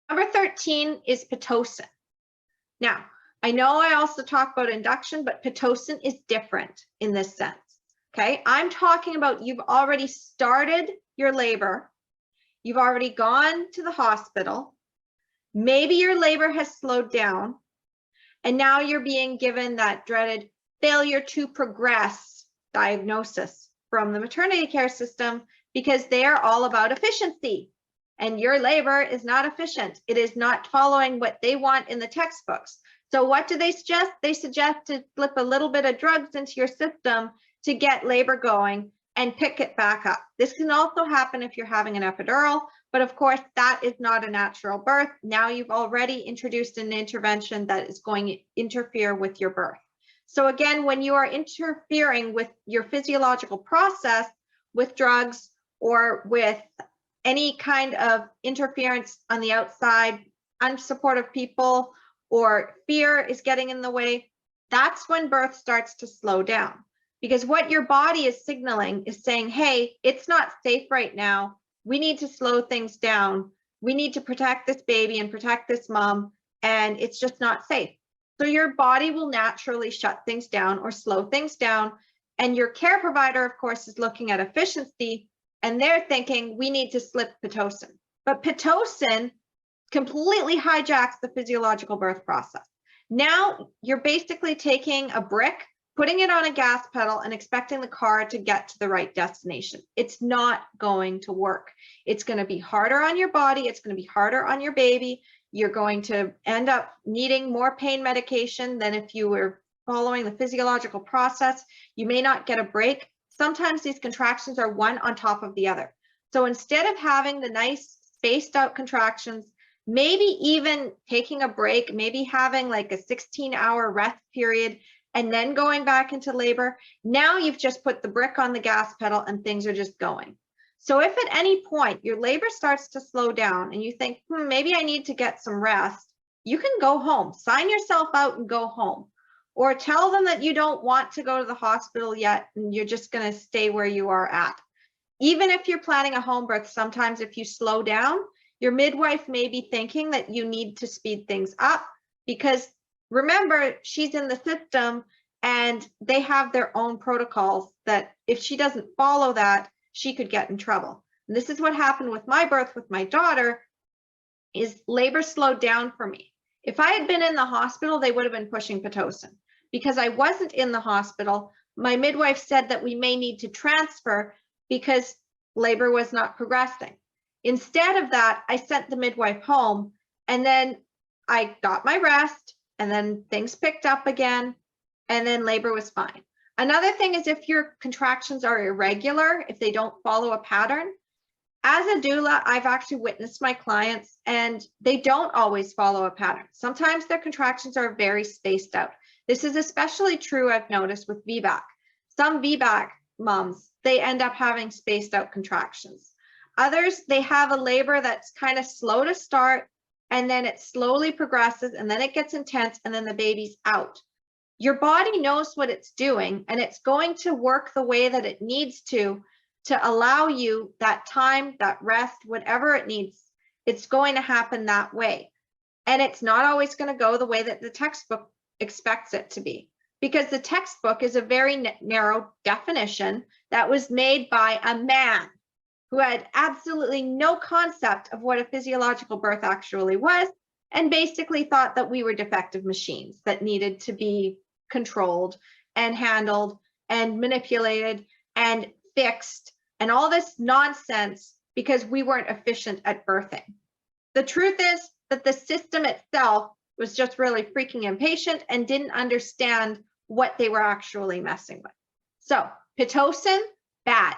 Number 13 is Pitocin. Now, I know I also talk about induction, but Pitocin is different in this sense. Okay, I'm talking about you've already started your labor. You've already gone to the hospital. Maybe your labor has slowed down. And now you're being given that dreaded failure to progress diagnosis from the maternity care system because they are all about efficiency. And your labor is not efficient. It is not following what they want in the textbooks. So what do they suggest? They suggest to slip a little bit of drugs into your system to get labor going and pick it back up. This can also happen if you're having an epidural, but of course that is not a natural birth. Now you've already introduced an intervention that is going to interfere with your birth. So again, when you are interfering with your physiological process with drugs or with any kind of interference on the outside, unsupportive people, or fear is getting in the way, that's when birth starts to slow down. Because what your body is signaling is saying, hey, it's not safe right now. We need to slow things down. We need to protect this baby and protect this mom, and it's just not safe. So your body will naturally shut things down or slow things down. And your care provider, of course, is looking at efficiency, and they're thinking we need to slip Pitocin. But Pitocin completely hijacks the physiological birth process. Now you're basically taking a brick, putting it on a gas pedal and expecting the car to get to the right destination. It's not going to work. It's going to be harder on your body. It's going to be harder on your baby. You're going to end up needing more pain medication than if you were following the physiological process. You may not get a break. Sometimes these contractions are one on top of the other. So instead of having the nice spaced out contractions, maybe even taking a break, maybe having like a 16-hour rest period and then going back into labor, now you've just put the brick on the gas pedal and things are just going. So if at any point your labor starts to slow down and you think, maybe I need to get some rest, you can go home, sign yourself out and go home. Or tell them that you don't want to go to the hospital yet and you're just going to stay where you are at. Even if you're planning a home birth, sometimes if you slow down, your midwife may be thinking that you need to speed things up because remember, she's in the system and they have their own protocols that if she doesn't follow that, she could get in trouble. And this is what happened with my birth with my daughter, is labor slowed down for me. If I had been in the hospital, they would have been pushing Pitocin. Because I wasn't in the hospital, my midwife said that we may need to transfer because labor was not progressing. Instead of that, I sent the midwife home and then I got my rest and then things picked up again and then labor was fine. Another thing is if your contractions are irregular, if they don't follow a pattern, as a doula, I've actually witnessed my clients and they don't always follow a pattern. Sometimes their contractions are very spaced out. This is especially true, I've noticed, with VBAC. Some VBAC moms, they end up having spaced out contractions. Others, they have a labor that's kind of slow to start and then it slowly progresses and then it gets intense and then the baby's out. Your body knows what it's doing and it's going to work the way that it needs to allow you that time, that rest, whatever it needs. It's going to happen that way. And it's not always going to go the way that the textbook expects it to be, because the textbook is a very narrow definition that was made by a man who had absolutely no concept of what a physiological birth actually was and basically thought that we were defective machines that needed to be controlled and handled and manipulated and fixed and all this nonsense because we weren't efficient at birthing. The truth is that the system itself was just really freaking impatient and didn't understand what they were actually messing with. So Pitocin, bad.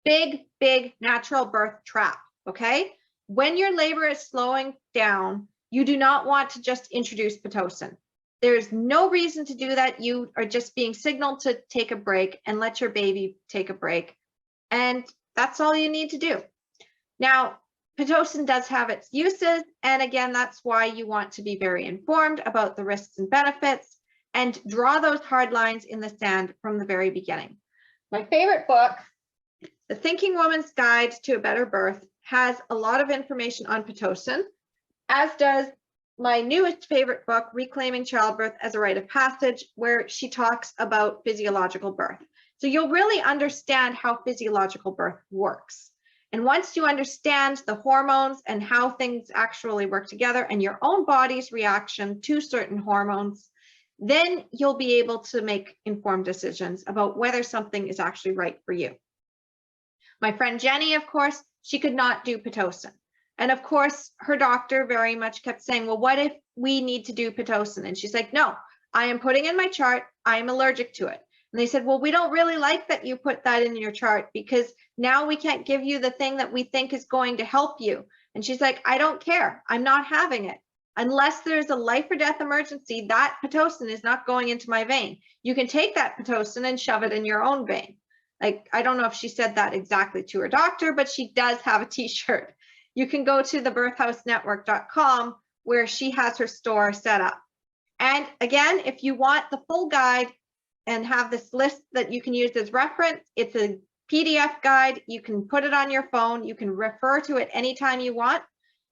Big, big natural birth trap, okay? When your labor is slowing down, you do not want to just introduce Pitocin. There's no reason to do that. You are just being signaled to take a break and let your baby take a break. And that's all you need to do. Now, Pitocin does have its uses, and again, that's why you want to be very informed about the risks and benefits and draw those hard lines in the sand from the very beginning. My favorite book, The Thinking Woman's Guide to a Better Birth, has a lot of information on Pitocin. as does my newest favorite book, Reclaiming Childbirth as a Rite of Passage, where she talks about physiological birth. So you'll really understand how physiological birth works. And once you understand the hormones and how things actually work together and your own body's reaction to certain hormones, then you'll be able to make informed decisions about whether something is actually right for you. My friend Jenny, of course, she could not do Pitocin. And of course, her doctor very much kept saying, well, what if we need to do Pitocin? And she's like, no, I am putting in my chart, I am allergic to it. And they said, well, we don't really like that you put that in your chart because now we can't give you the thing that we think is going to help you. And she's like, I don't care. I'm not having it. Unless there's a life or death emergency, that Pitocin is not going into my vein. You can take that Pitocin and shove it in your own vein. Like, I don't know if she said that exactly to her doctor, but she does have a t-shirt. You can go to thebirthhousenetwork.com where she has her store set up. And again, if you want the full guide and have this list that you can use as reference, it's a PDF guide. You can put it on your phone. You can refer to it anytime you want.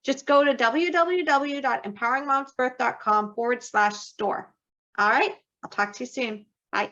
Just go to www.empoweringmomsbirth.com/store. All right, I'll talk to you soon. Bye.